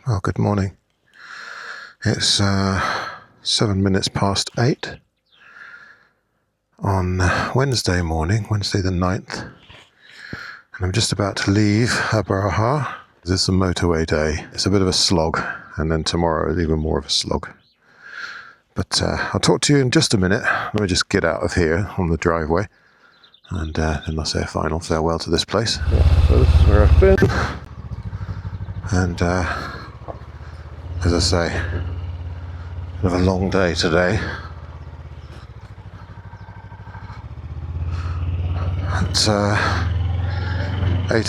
Well, good morning. It's 7 minutes past 8 on Wednesday morning, Wednesday the 9th, and I'm just about to leave Aabrenaa. This is a motorway day. It's a bit of a slog, and then tomorrow is even more of a slog. But I'll talk to you in just a minute. Let me just get out of here on the driveway, and then I'll say a final farewell to this place. So this is where I've been, and as I say, bit of a long day today. It's 8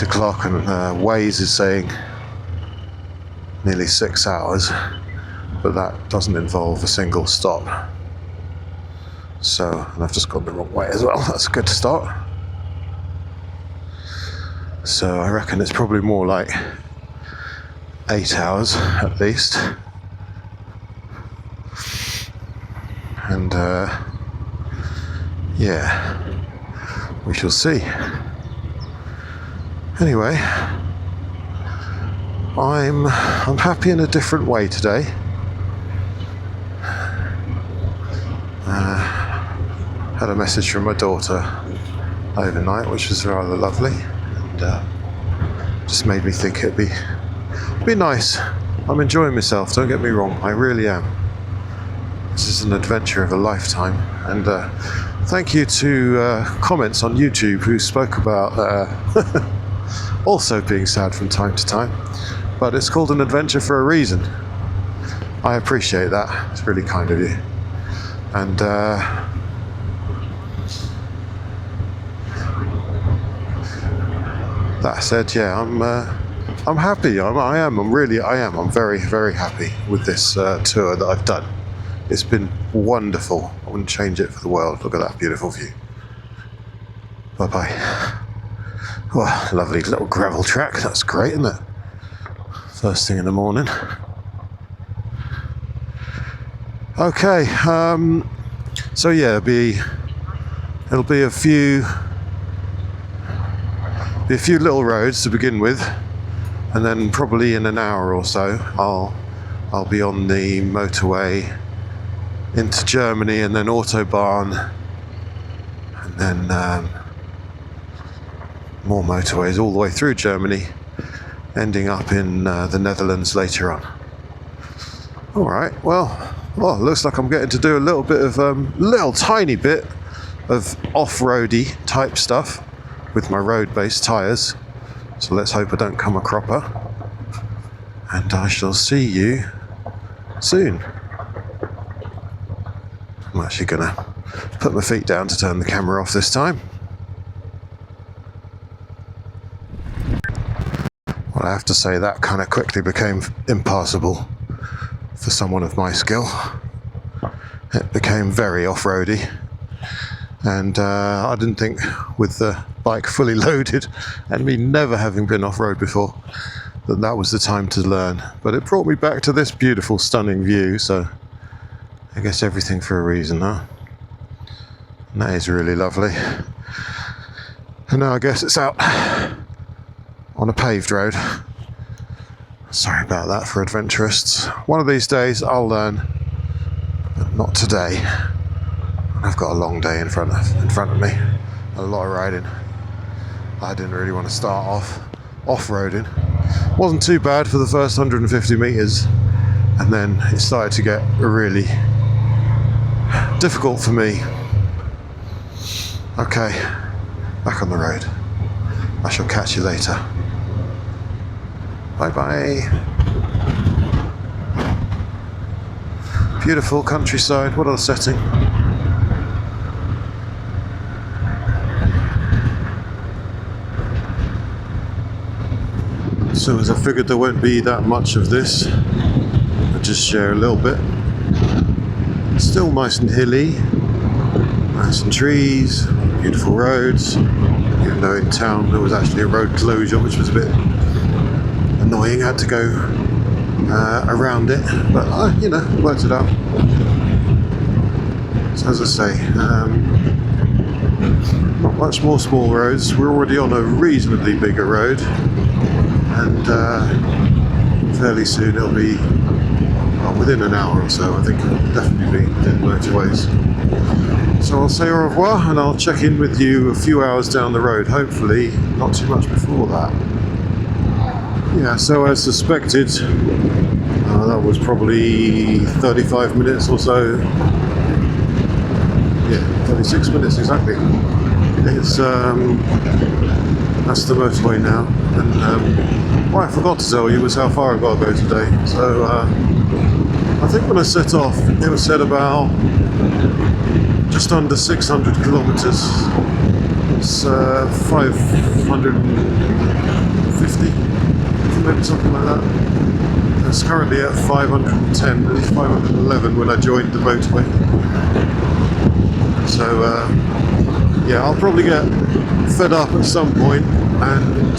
o'clock and Waze is saying nearly 6 hours, but that doesn't involve a single stop. So, and I've just gone the wrong way as well. That's a good start. So I reckon it's probably more like 8 hours at least. And yeah, we shall see. Anyway, I'm happy in a different way today. Had a message from my daughter overnight, which was rather lovely, and just made me think it'd be nice. I'm enjoying myself, don't get me wrong, I really am. This is an adventure of a lifetime, and thank you to comments on YouTube who spoke about also being sad from time to time, but it's called an adventure for a reason. I appreciate that, it's really kind of you. And that said, yeah, I'm happy. I am. I'm very, very happy with this tour that I've done. It's been wonderful. I wouldn't change it for the world. Look at that beautiful view. Bye bye. Well, lovely little gravel track. That's great, isn't it? First thing in the morning. Okay. So yeah, it'll be a few little roads to begin with, and then probably in an hour or so I'll be on the motorway into Germany, and then Autobahn, and then more motorways all the way through Germany, ending up in the Netherlands later on. Alright, well, looks like I'm getting to do a little bit of little tiny bit of off-roady type stuff with my road-based tyres, so let's hope I don't come a cropper, and I shall see you soon. I'm actually going to put my feet down to turn the camera off this time. Well, I have to say that kind of quickly became impassable for someone of my skill. It became very off-roady, and I didn't think with the bike fully loaded and me never having been off-road before that was the time to learn, but it brought me back to this beautiful stunning view, so I guess everything for a reason, huh? And that is really lovely. And now I guess it's out on a paved road. Sorry about that for adventurists. One of these days I'll learn, but not today. I've got a long day in front of me. A lot of riding. I didn't really want to start off-roading. Wasn't too bad for the first 150 metres, and then it started to get really difficult for me. Okay, back on the road. I shall catch you later. Bye bye. Beautiful countryside, what a setting. So as I figured there won't be that much of this, I'll just share a little bit. Still nice and hilly, nice and trees, beautiful roads, even though in town there was actually a road closure, which was a bit annoying. I had to go around it, but I, worked it out. So as I say, not much more small roads. We're already on a reasonably bigger road, and fairly soon it'll be, well, within an hour or so, I think it'll definitely be within motorways. So I'll say au revoir and I'll check in with you a few hours down the road, hopefully not too much before that. Yeah, so as suspected, that was probably 35 minutes or so. Yeah, 36 minutes exactly. It's that's the motorway now. And what I forgot to tell you was how far I've got to go today. So I think when I set off, it was said about just under 600 kilometers. It's 550, maybe something like that. It's currently at 510, at least 511 when I joined the motorway. So yeah, I'll probably get fed up at some point and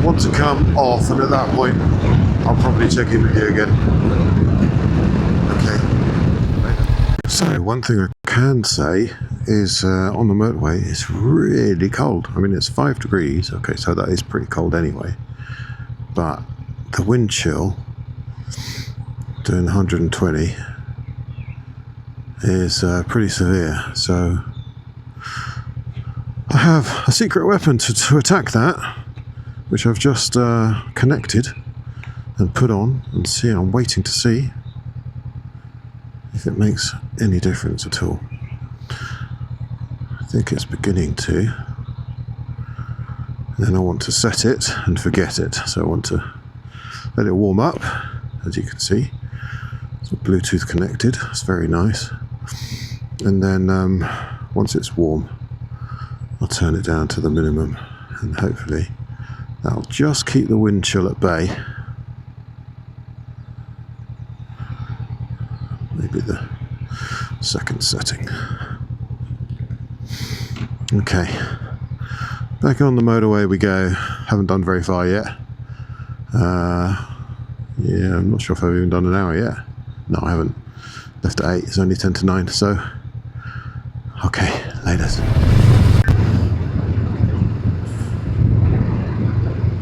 want to come off, and at that point I'll probably check in with you again. Okay. So one thing I can say is on the motorway it's really cold. I mean, it's 5 degrees, okay, so that is pretty cold anyway, but the wind chill doing 120 is pretty severe. So I have a secret weapon to attack that, which I've just connected and put on, and see, I'm waiting to see if it makes any difference at all. I think it's beginning to. Then I want to set it and forget it, so I want to let it warm up, as you can see. It's Bluetooth connected, it's very nice. And then once it's warm, I'll turn it down to the minimum, and hopefully that'll just keep the wind chill at bay. Maybe the second setting. Okay, back on the motorway we go. Haven't done very far yet. Yeah, I'm not sure if I've even done an hour yet. No, I haven't. Left at 8, it's only 10 to 9, so okay, laters.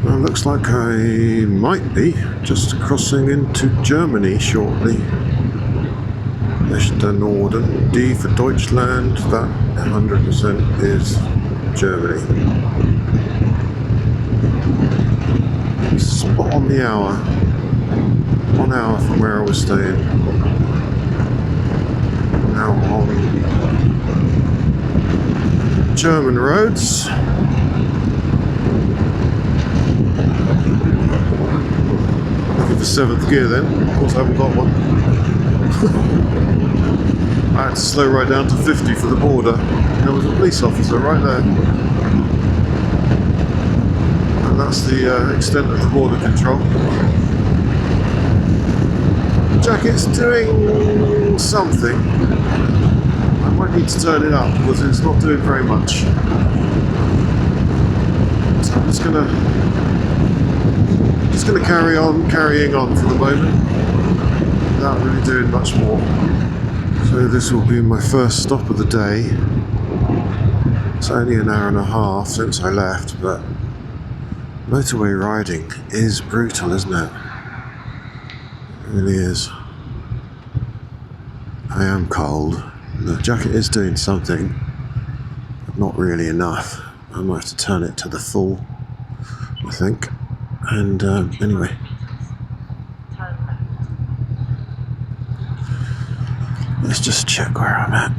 Well, looks like I might be just crossing into Germany shortly. Echter Norden, D for Deutschland, that 100% is Germany. Spot on the hour. 1 hour from where I was staying. Now on German roads. Looking for 7th gear then. Of course I haven't got one. I had to slow right down to 50 for the border. There was a police officer right there. And that's the extent of the border control. Jacket's doing something. I might need to turn it up because it's not doing very much. So I'm just gonna carrying on for the moment, without really doing much more. So this will be my first stop of the day. It's only an hour and a half since I left, but motorway riding is brutal, isn't it? It really is. I am cold. The jacket is doing something, but not really enough. I might have to turn it to the full, I think. And anyway. Let's just check where I'm at.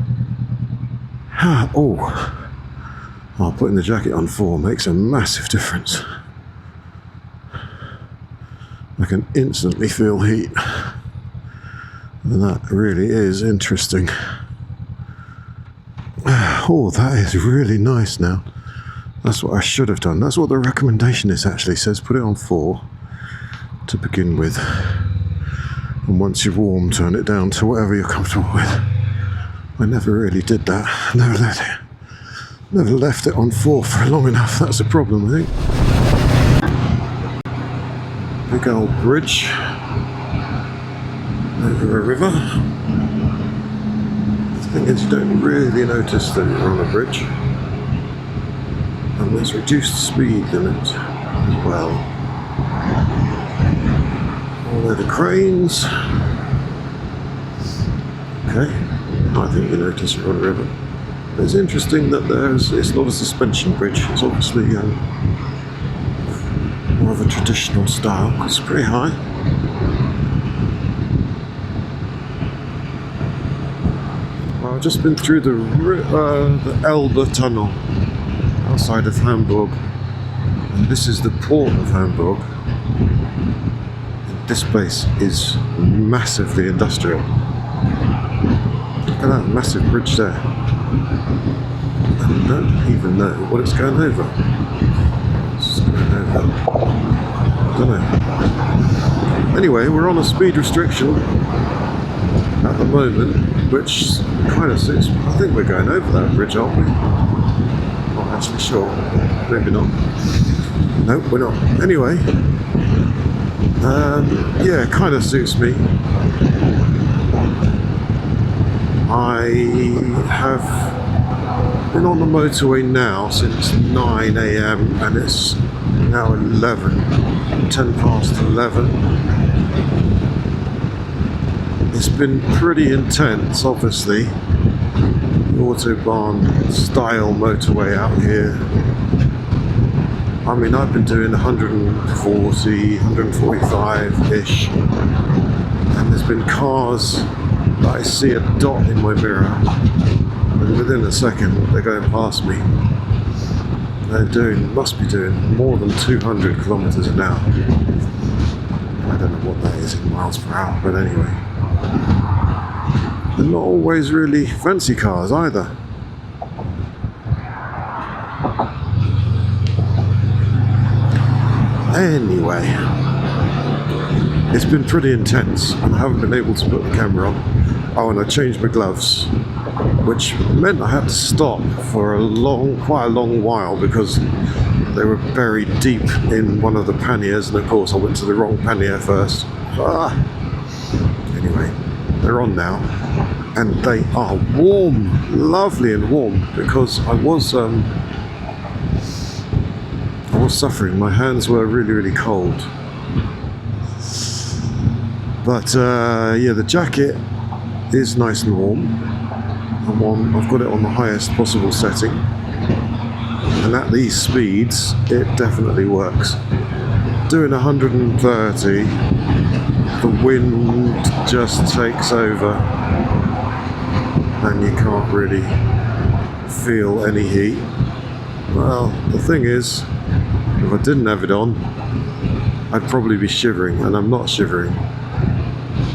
Oh, putting the jacket on 4 makes a massive difference. I can instantly feel heat. And that really is interesting. Oh, that is really nice now. That's what I should have done. That's what the recommendation is actually. It says put it on 4 to begin with. And once you're warm, turn it down to whatever you're comfortable with. I never really did that. Never left it on 4 for long enough. That's a problem, I think. Big old bridge over a river. The thing is, you don't really notice that you're on a bridge. And there's reduced speed limit as well. load of cranes. Okay, I think you notice you're on a river. It's interesting that it's not a suspension bridge. It's obviously more of a traditional style. It's pretty high. I've just been through the Elbe tunnel outside of Hamburg, and this is the port of Hamburg. This place is massively industrial. Look at that massive bridge there. I don't even know what it's going over. It's going over. I don't know. Anyway, we're on a speed restriction at the moment, which kind of suits. I think we're going over that bridge, aren't we? Not actually sure. Maybe not. Nope, we're not. Anyway, yeah, kind of suits me. I have been on the motorway now since 9 AM and it's now 10 past 11. It's been pretty intense, obviously. The Autobahn style motorway out here. I mean, I've been doing 140, 145-ish, and there's been cars that I see a dot in my mirror, and within a second they're going past me. Must be doing more than 200 kilometers an hour. I don't know what that is in miles per hour, but anyway. They're not always really fancy cars either. Anyway, it's been pretty intense and I haven't been able to put the camera on. Oh, and I changed my gloves, which meant I had to stop for quite a long while because they were buried deep in one of the panniers, and of course I went to the wrong pannier first. Anyway, they're on now, and they are warm, lovely and warm, because I was suffering. My hands were really, really cold. But yeah, the jacket is nice and warm. I've got it on the highest possible setting, and at these speeds it definitely works. Doing 130, the wind just takes over and you can't really feel any heat. Well, the thing is, if I didn't have it on, I'd probably be shivering, and I'm not shivering.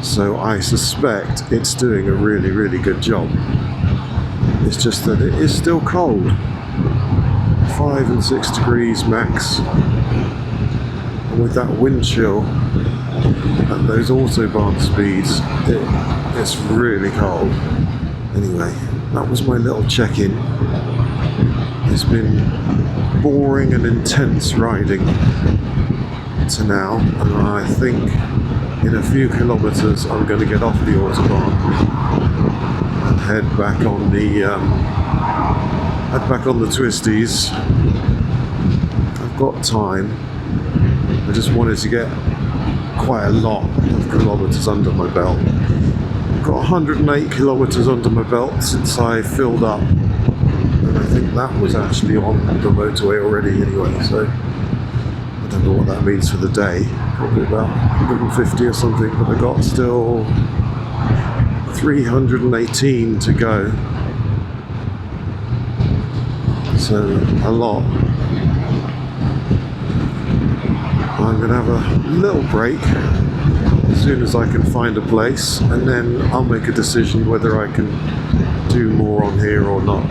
So I suspect it's doing a really, really good job. It's just that it is still cold. 5 and 6 degrees max. And with that wind chill at those Autobahn speeds, it's really cold. Anyway, that was my little check-in. It's been boring and intense riding to now, and I think in a few kilometres I'm going to get off the Autobahn and head back on the twisties. I've got time. I just wanted to get quite a lot of kilometres under my belt. I've got 108 kilometres under my belt since I filled up. I think that was actually on the motorway already anyway, so I don't know what that means for the day. Probably about 150 or something, but I got still 318 to go. So a lot. I'm going to have a little break as soon as I can find a place, and then I'll make a decision whether I can do more on here or not.